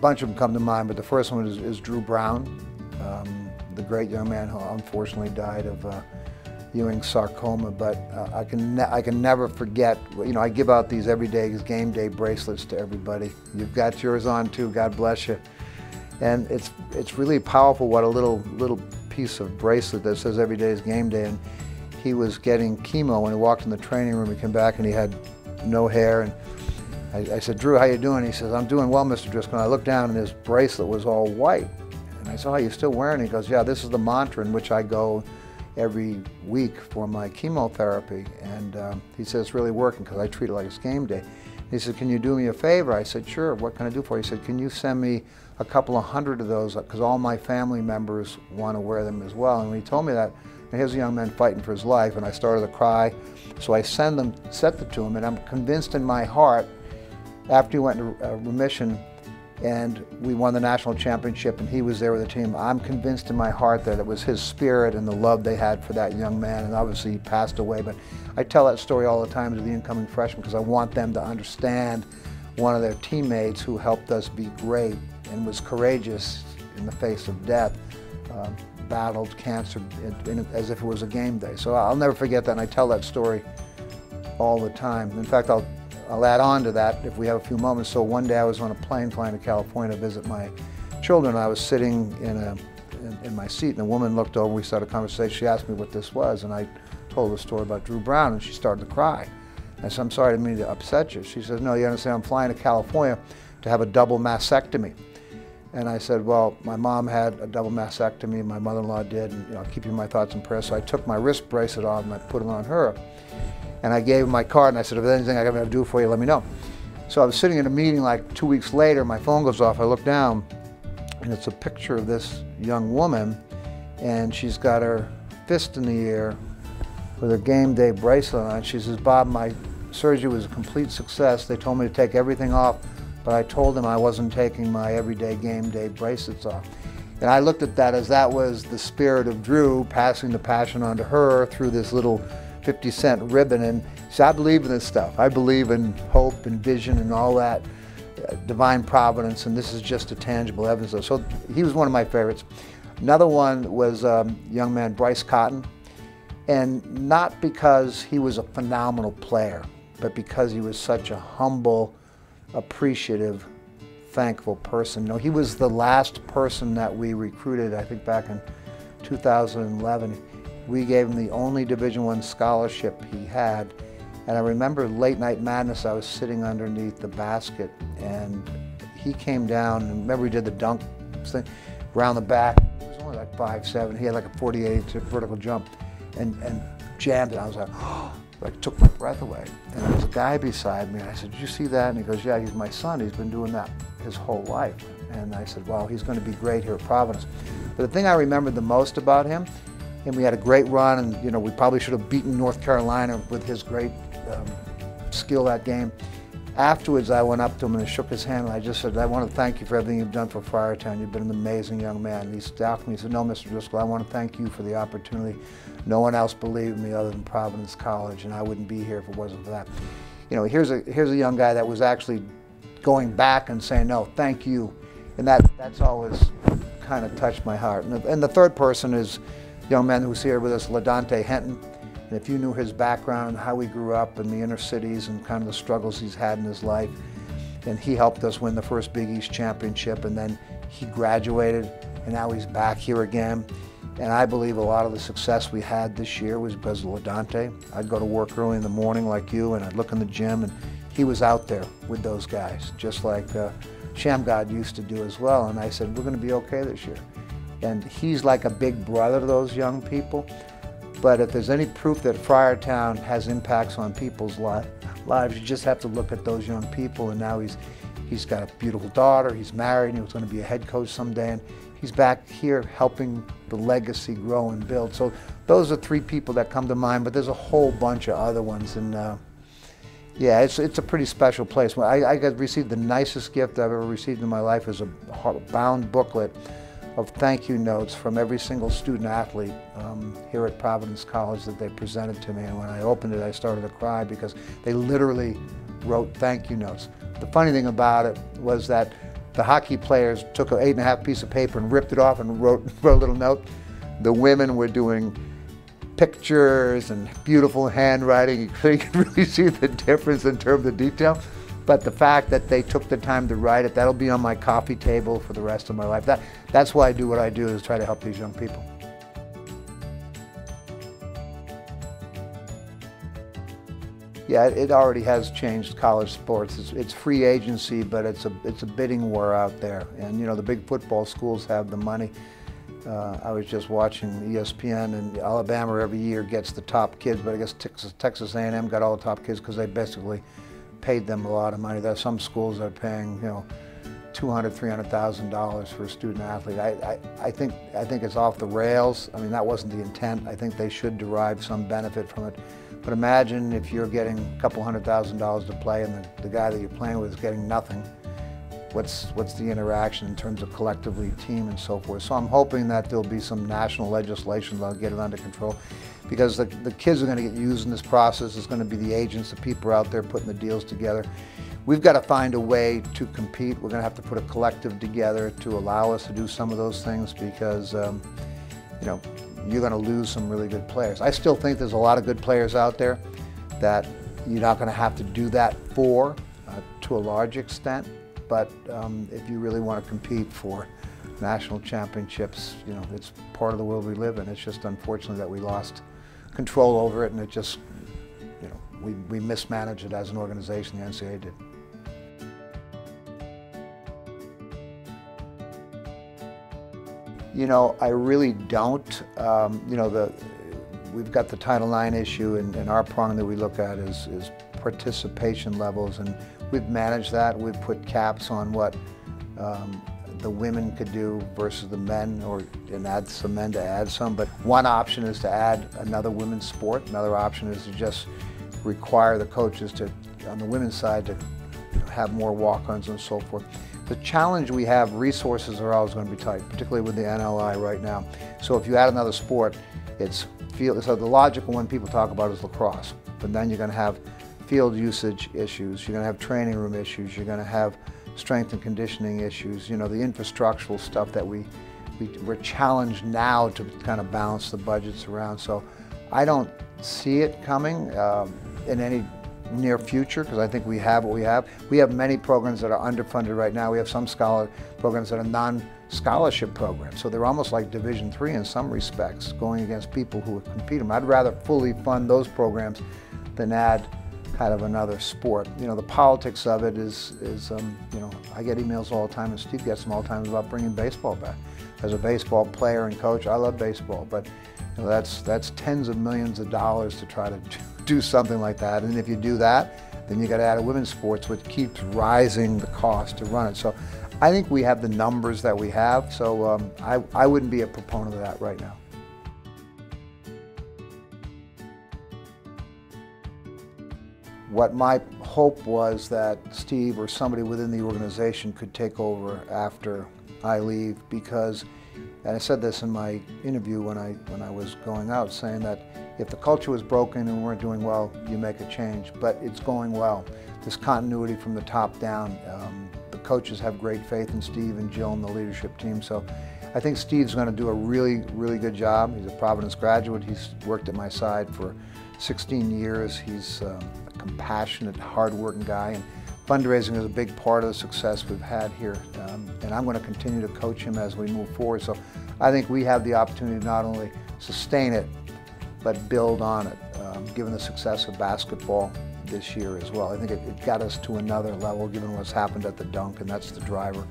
bunch of them come to mind, but the first one is Drew Brown, the great young man who unfortunately died of Ewing sarcoma. But I can never forget. You know, I give out these everyday game day bracelets to everybody. You've got yours on too. God bless you. And it's really powerful what a little piece of bracelet that says every day is game day. And he was getting chemo when he walked in the training room. He came back and he had no hair. And I said, Drew, how you doing? He says, I'm doing well, Mr. Driscoll. And I looked down and his bracelet was all white. And I said, oh, you're still wearing it? He goes, yeah, this is the mantra in which I go every week for my chemotherapy. And he says, it's really working because I treat it like it's game day. He said, can you do me a favor? I said, sure, what can I do for you? He said, can you send me a couple of hundred of those, because all my family members want to wear them as well. And when he told me that, and here's a young man fighting for his life, and I started to cry. So I sent them to him, and I'm convinced in my heart, after he went into remission and we won the national championship and he was there with the team, I'm convinced in my heart that it was his spirit and the love they had for that young man. And obviously he passed away, but I tell that story all the time to the incoming freshmen because I want them to understand one of their teammates who helped us be great and was courageous in the face of death, battled cancer as if it was a game day. So I'll never forget that, and I tell that story all the time. In fact, I'll add on to that if we have a few moments. So one day I was on a plane flying to California to visit my children. I was sitting in my seat, and a woman looked over. We started a conversation. She asked me what this was, and I told her the story about Drew Brown, and she started to cry. I said, I'm sorry, I didn't mean to upset you. She says, no, you understand, I'm flying to California to have a double mastectomy. And I said, well, my mom had a double mastectomy, my mother-in-law did, and I'll keep you in my thoughts and prayers. So I took my wrist bracelet off and I put it on her. And I gave her my card and I said, if there's anything I can do for you, let me know. So I was sitting in a meeting like 2 weeks later, my phone goes off, I look down, and it's a picture of this young woman, and she's got her fist in the air with her game day bracelet on. She says, Bob, my surgery was a complete success. They told me to take everything off, but I told them I wasn't taking my everyday game day bracelets off. And I looked at that as that was the spirit of Drew passing the passion on to her through this little 50-cent ribbon. And so I believe in this stuff. I believe in hope and vision and all that, divine providence, and this is just a tangible evidence of it. So he was one of my favorites. Another one was young man Bryce Cotton, and not because he was a phenomenal player, but because he was such a humble, appreciative, thankful person. You know, he was the last person that we recruited, I think back in 2011. We gave him the only Division I scholarship he had. And I remember Late Night Madness, I was sitting underneath the basket and he came down, and remember we did the dunk thing around the back. He was only like 5'7". He had like a 48 vertical jump and jammed it. I was like, oh, like took my breath away. And there was a guy beside me and I said, did you see that? And he goes, yeah, he's my son. He's been doing that his whole life. And I said, well, he's going to be great here at Providence. But the thing I remembered the most about him, and we had a great run, and you know, we probably should have beaten North Carolina with his great skill that game. Afterwards, I went up to him and I shook his hand, and I just said, I want to thank you for everything you've done for Friartown. You've been an amazing young man. And he stopped me. He said, no, Mr. Driscoll, I want to thank you for the opportunity. No one else believed in me other than Providence College, and I wouldn't be here if it wasn't for that. You know, here's a young guy that was actually going back and saying, no, thank you. And that's always kind of touched my heart. And the third person is a young man who's here with us, LaDante Henton. And if you knew his background, how he grew up in the inner cities and kind of the struggles he's had in his life, and he helped us win the first Big East championship, and then he graduated, and now he's back here again. And I believe a lot of the success we had this year was because of LaDante. I'd go to work early in the morning like you, and I'd look in the gym, and he was out there with those guys, just like Shamgod used to do as well. And I said, we're going to be okay this year. And he's like a big brother to those young people. But if there's any proof that Friartown has impacts on people's lives, you just have to look at those young people. And now he's got a beautiful daughter, he's married, and he was going to be a head coach someday. And he's back here helping the legacy grow and build. So those are three people that come to mind, but there's a whole bunch of other ones. And yeah, it's a pretty special place. I received the nicest gift I've ever received in my life is a bound booklet of thank you notes from every single student athlete here at Providence College that they presented to me. And when I opened it, I started to cry because they literally wrote thank you notes. The funny thing about it was that The hockey players took an 8.5 piece of paper and ripped it off and wrote a little note. The women were doing pictures and beautiful handwriting. You can really see the difference in terms of detail. But the fact that they took the time to write it, that'll be on my coffee table for the rest of my life. That's why I do what I do, is try to help these young people. Yeah, it already has changed college sports. It's free agency, but it's a bidding war out there. And you know, the big football schools have the money. I was just watching ESPN, and Alabama every year gets the top kids, but I guess Texas A&M got all the top kids because they basically paid them a lot of money. There are some schools that are paying, you know, $200,000, $300,000 for a student athlete. I think it's off the rails. I mean, that wasn't the intent. I think they should derive some benefit from it. But imagine if you're getting a couple $100,000 to play and the guy that you're playing with is getting nothing. What's the interaction in terms of collectively team and so forth? So I'm hoping that there'll be some national legislation that'll get it under control, because the kids are going to get used in this process. It's going to be the agents, the people out there putting the deals together. We've got to find a way to compete. We're going to have to put a collective together to allow us to do some of those things, because you know, you're going to lose some really good players. I still think there's a lot of good players out there that you're not going to have to do that for to a large extent. But if you really want to compete for national championships, you know, it's part of the world we live in. It's just unfortunate that we lost control over it, and it just, you know, we mismanaged it as an organization, the NCAA did. You know, I really don't. You know, we've got the Title IX issue, and our prong that we look at is participation levels, and we've managed that. We've put caps on what the women could do versus the men, and add some men to add some. But one option is to add another women's sport. Another option is to just require the coaches to, on the women's side, to have more walk-ons and so forth. The challenge we have, resources are always going to be tight, particularly with the NLI right now. So if you add another sport, so the logical one people talk about is lacrosse, but then you're going to have field usage issues, you're going to have training room issues, you're going to have strength and conditioning issues, you know, the infrastructural stuff that we're challenged now to kind of balance the budgets around. So I don't see it coming in any near future, because I think we have what we have. We have many programs that are underfunded right now. We have some programs that are non-scholarship programs, so they're almost like Division III in some respects, going against people who compete them. I'd rather fully fund those programs than add kind of another sport. You know, the politics of it is you know, I get emails all the time, and Steve gets them all the time, about bringing baseball back. As a baseball player and coach, I love baseball, but you know, that's tens of millions of dollars to try to do something like that. And if you do that, then you got to add a women's sports, which keeps rising the cost to run it. So I think we have the numbers that we have, so I wouldn't be a proponent of that right now. What my hope was that Steve or somebody within the organization could take over after I leave, because, and I said this in my interview when I was going out, saying that if the culture was broken and we weren't doing well, you make a change, but it's going well. This continuity from the top down. The coaches have great faith in Steve and Jill and the leadership team, so I think Steve's going to do a really, really good job. He's a Providence graduate. He's worked at my side for 16 years. He's a compassionate, hard-working guy, and fundraising is a big part of the success we've had here, and I'm going to continue to coach him as we move forward. So I think we have the opportunity to not only sustain it, but build on it, given the success of basketball this year as well. I think it got us to another level, given what's happened at the Dunk, and that's the driver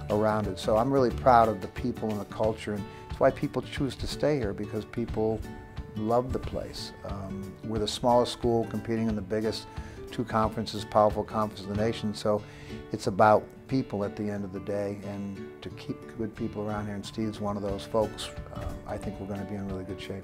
around it. So I'm really proud of the people and the culture, and it's why people choose to stay here, because people love the place. We're the smallest school competing in the biggest two conferences, powerful conference of the nation, so it's about people at the end of the day, and to keep good people around here, and Steve's one of those folks, I think we're going to be in really good shape.